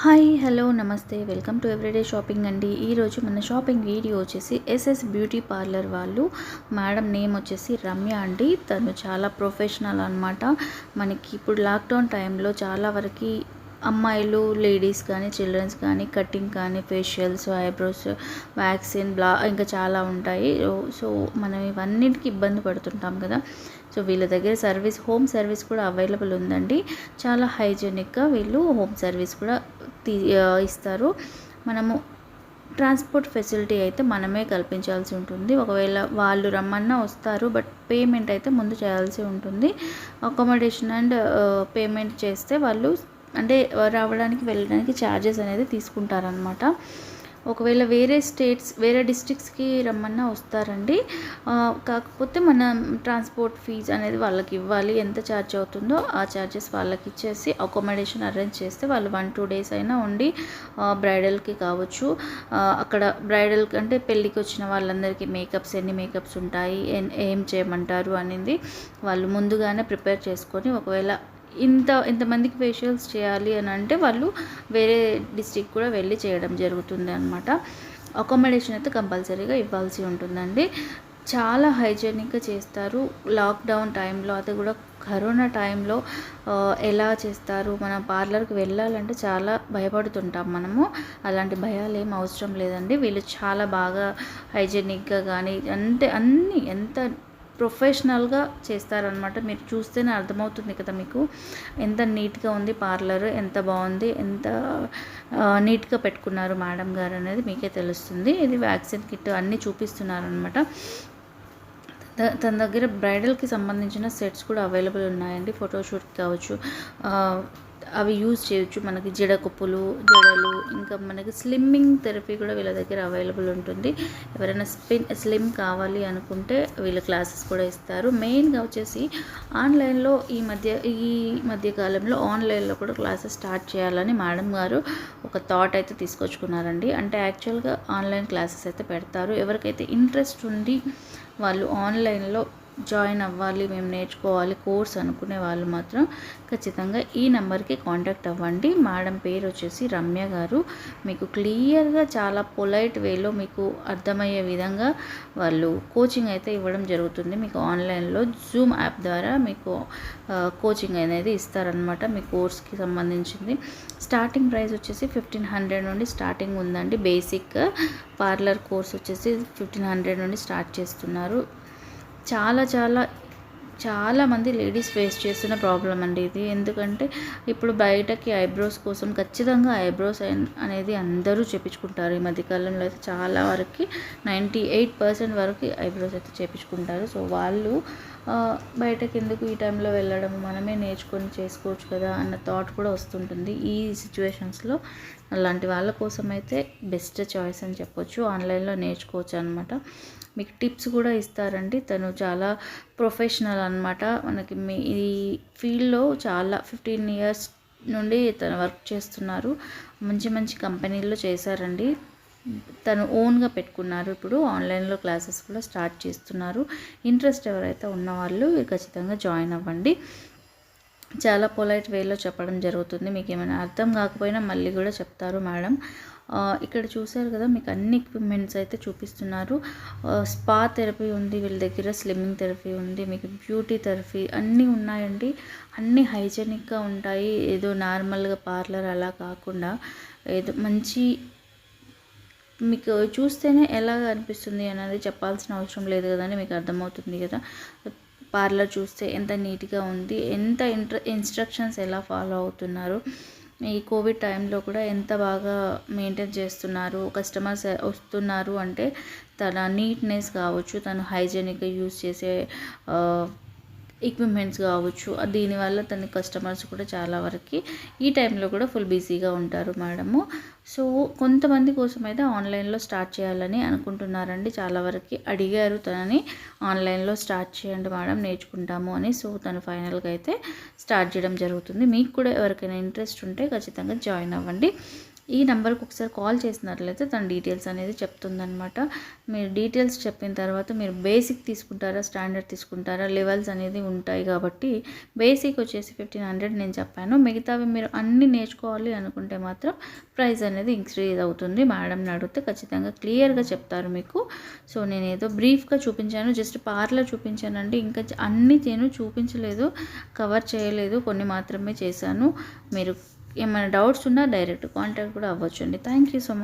Hi hello నమస్తే welcome to everyday shopping అండి. ఈరోజు మన షాపింగ్ వీడియో వచ్చేసి ఎస్ఎస్ బ్యూటీ పార్లర్ వాళ్ళు. మేడం నేమ్ వచ్చేసి రమ్య అండి. తను చాలా ప్రొఫెషనల్ అనమాట. మనకి ఇప్పుడు లాక్డౌన్ టైంలో చాలా వరకు అమ్మాయిలు, లేడీస్ కానీ, చిల్డ్రన్స్ కానీ కటింగ్ కానీ, ఫేషియల్స్, ఐబ్రోస్, వ్యాక్సిన్, ఇంకా చాలా ఉంటాయి. సో మనం ఇవన్నిటికి ఇబ్బంది పడుతుంటాం కదా. సో వీళ్ళ దగ్గర హోమ్ సర్వీస్ కూడా అవైలబుల్ ఉందండి. చాలా హైజెనిక్గా వీళ్ళు హోమ్ సర్వీస్ కూడా ఇస్తారు. మనము ట్రాన్స్పోర్ట్ ఫెసిలిటీ అయితే మనమే కల్పించాల్సి ఉంటుంది. ఒకవేళ వాళ్ళు రమ్మన్నా వస్తారు, బట్ పేమెంట్ అయితే ముందు చేయాల్సి ఉంటుంది. అకామిడేషన్ అండ్ పేమెంట్ చేస్తే వాళ్ళు అంటే రావడానికి వెళ్ళడానికి ఛార్జెస్ అనేది తీసుకుంటారనమాట. ఒకవేళ వేరే డిస్ట్రిక్ట్స్కి రమ్మన్నా వస్తారండి. కాకపోతే మనం ట్రాన్స్పోర్ట్ ఫీజ్ అనేది వాళ్ళకి ఇవ్వాలి. ఎంత ఛార్జ్ అవుతుందో ఆ ఛార్జెస్ వాళ్ళకి ఇచ్చేసి అకామిడేషన్ అరేంజ్ చేస్తే వాళ్ళు 1-2 డేస్ అయినా ఉండి బ్రైడల్కి కావచ్చు, అక్కడ బ్రైడల్ అంటే పెళ్ళికి వచ్చిన వాళ్ళందరికీ ఎన్ని మేకప్స్ ఉంటాయి, ఏం చేయమంటారు అనేది వాళ్ళు ముందుగానే ప్రిపేర్ చేసుకొని, ఒకవేళ ఇంతమందికి ఫేషియల్స్ చేయాలి అని అంటే వాళ్ళు వేరే డిస్ట్రిక్ట్ కూడా వెళ్ళి చేయడం జరుగుతుంది అనమాట. అకామిడేషన్ అయితే కంపల్సరీగా ఇవ్వాల్సి ఉంటుందండి. చాలా హైజెనిక్గా చేస్తారు. లాక్డౌన్ టైంలో, అది కూడా కరోనా టైంలో ఎలా చేస్తారు. మనం పార్లర్కి వెళ్ళాలంటే చాలా భయపడుతుంటాం మనము. అలాంటి భయాలు ఏం అవసరం లేదండి. వీళ్ళు చాలా బాగా హైజెనిక్గా కానీ అన్నీ ఎంత ప్రొఫెషనల్గా చేస్తారనమాట. మీరు చూస్తేనే అర్థమవుతుంది కదా మీకు ఎంత నీట్గా ఉంది పార్లర్, ఎంత బాగుంది, ఎంత నీట్గా పెట్టుకున్నారు మేడం గారు అనేది మీకే తెలుస్తుంది. ఇది వ్యాక్సిన్ కిట్ అన్నీ చూపిస్తున్నారనమాట. తన దగ్గర బ్రైడల్కి సంబంధించిన సెట్స్ కూడా అవైలబుల్ ఉన్నాయండి. ఫోటోషూట్కి కావచ్చు, అవి యూజ్ చేయొచ్చు. మనకి జడలు, ఇంకా మనకి స్లిమ్మింగ్ థెరపీ కూడా వీళ్ళ దగ్గర అవైలబుల్ ఉంటుంది. ఎవరైనా స్లిమ్ కావాలి అనుకుంటే వీళ్ళ క్లాసెస్ కూడా ఇస్తారు. మెయిన్గా వచ్చేసి ఆన్లైన్లో ఈ మధ్య కాలంలో ఆన్లైన్లో కూడా క్లాసెస్ స్టార్ట్ చేయాలని మేడం గారు ఒక థాట్ అయితే తీసుకొచ్చుకున్నారండి. అంటే యాక్చువల్గా ఆన్లైన్ క్లాసెస్ అయితే పెడతారు. ఎవరికైతే ఇంట్రెస్ట్ ఉండి వాళ్ళు ఆన్లైన్లో జాయిన్ అవ్వాలి, మేము నేర్చుకోవాలి కోర్స్ అనుకునే వాళ్ళు మాత్రం ఖచ్చితంగా ఈ నెంబర్కి కాంటాక్ట్ అవ్వండి. మేడం పేరు వచ్చేసి రమ్య గారు. మీకు క్లియర్గా చాలా పొలైట్ వేలో మీకు అర్థమయ్యే విధంగా వాళ్ళు కోచింగ్ అయితే ఇవ్వడం జరుగుతుంది. మీకు ఆన్లైన్లో జూమ్ యాప్ ద్వారా మీకు కోచింగ్ అనేది ఇస్తారనమాట. మీ కోర్స్కి సంబంధించింది. స్టార్టింగ్ ప్రైస్ వచ్చేసి 1500 నుండి స్టార్టింగ్ ఉందండి. బేసిక్ పార్లర్ కోర్స్ వచ్చేసి 1500 నుండి స్టార్ట్ చేస్తున్నారు. చాలా మంది లేడీస్ ఫేస్ చేస్తున్న ప్రాబ్లం అండి ఇది. ఎందుకంటే ఇప్పుడు బయటకి ఐబ్రోస్ కోసం ఖచ్చితంగా ఐబ్రోస్ అనేది అందరూ చేపించుకుంటారు. ఈ మధ్యకాలంలో అయితే చాలా వరకు 98% వరకు ఐబ్రోస్ అయితే చేపించుకుంటారు. సో వాళ్ళు బయటకి ఎందుకు ఈ టైంలో వెళ్ళడం, మనమే నేర్చుకొని చేసుకోవచ్చు కదా అన్న థాట్ కూడా వస్తుంటుంది. ఈ సిచ్యువేషన్స్లో అలాంటి వాళ్ళ కోసం అయితే బెస్ట్ చాయిస్ అని చెప్పొచ్చు. ఆన్లైన్లో నేర్చుకోవచ్చు అనమాట. మీకు టిప్స్ కూడా ఇస్తారండి. తను చాలా ప్రొఫెషనల్ అనమాట. మనకి ఈ ఫీల్డ్లో చాలా 15 ఇయర్స్ నుండి తను వర్క్ చేస్తున్నారు. మంచి కంపెనీల్లో చేశారండి. తను ఓన్గా పెట్టుకున్నారు. ఇప్పుడు ఆన్లైన్లో క్లాసెస్ కూడా స్టార్ట్ చేస్తున్నారు. ఇంట్రెస్ట్ ఎవరైతే ఉన్నవాళ్ళు ఖచ్చితంగా జాయిన్ అవ్వండి. చాలా పొలైట్ వేలో చెప్పడం జరుగుతుంది. మీకు ఏమైనా అర్థం కాకపోయినా మళ్ళీ కూడా చెప్తారు మేడం. ఇక్కడ చూసారు కదా, మీకు అన్ని ఎక్విప్మెంట్స్ అయితే చూపిస్తున్నారు. స్పా థెరపీ ఉంది వీళ్ళ దగ్గర, స్లిమ్మింగ్ థెరపీ ఉంది, మీకు బ్యూటీ థెరపీ అన్నీ ఉన్నాయండి. అన్నీ హైజెనిక్గా ఉంటాయి. ఏదో నార్మల్గా పార్లర్ అలా కాకుండా ఏదో మంచి, మీకు చూస్తేనే ఎలాగ అనిపిస్తుంది అనేది చెప్పాల్సిన అవసరం లేదు కదండి. మీకు అర్థమవుతుంది కదా పార్లర్ చూస్తే ఎంత నీట్గా ఉంది, ఎంత ఇన్స్ట్రక్షన్స్ ఎలా ఫాలో అవుతున్నారు. ఈ కోవిడ్ టైంలో కూడా ఎంత బాగా మెయింటైన్ చేస్తున్నారు. కస్టమర్స్ వస్తున్నారు అంటే తన నీట్నెస్ కావచ్చు, తను హైజెనిక్గా యూజ్ చేసే ఎక్విప్మెంట్స్ కావచ్చు, దీనివల్ల తన కస్టమర్స్ కూడా చాలా వరకు ఈ టైంలో కూడా ఫుల్ బిజీగా ఉంటారు మేడము. సో కొంతమంది కోసం అయితే ఆన్లైన్లో స్టార్ట్ చేయాలని అనుకుంటున్నారండి. చాలా వరకు అడిగారు తనని, ఆన్లైన్లో స్టార్ట్ చేయండి మేడం, నేర్చుకుంటాము అని. సో తను ఫైనల్గా అయితే స్టార్ట్ చేయడం జరుగుతుంది. మీకు కూడా ఎవరికైనా ఇంట్రెస్ట్ ఉంటే ఖచ్చితంగా జాయిన్ అవ్వండి. ఈ నెంబర్కి ఒకసారి కాల్ చేసినట్లయితే తన డీటెయిల్స్ అనేది చెప్తుందనమాట. మీరు డీటెయిల్స్ చెప్పిన తర్వాత మీరు బేసిక్ తీసుకుంటారా, స్టాండర్డ్ తీసుకుంటారా, లెవెల్స్ అనేది ఉంటాయి కాబట్టి బేసిక్ వచ్చేసి 1500 నేను చెప్పాను. మిగతావి మీరు అన్నీ నేర్చుకోవాలి అనుకుంటే మాత్రం ప్రైస్ అనేది ఇంక్రీజ్ అవుతుంది. మేడంని అడిగితే ఖచ్చితంగా క్లియర్గా చెప్తారు మీకు. సో నేను ఏదో బ్రీఫ్గా చూపించాను, జస్ట్ పార్లర్ చూపించానండి. ఇంకా అన్నీ నేను చూపించలేదు, కవర్ చేయలేదు, కొన్ని మాత్రమే చేశాను. మీరు ఏమైనా డౌట్స్ ఉన్నా డైరెక్ట్ కాంటాక్ట్ కూడా అవ్వచ్చండి. Thank you so much.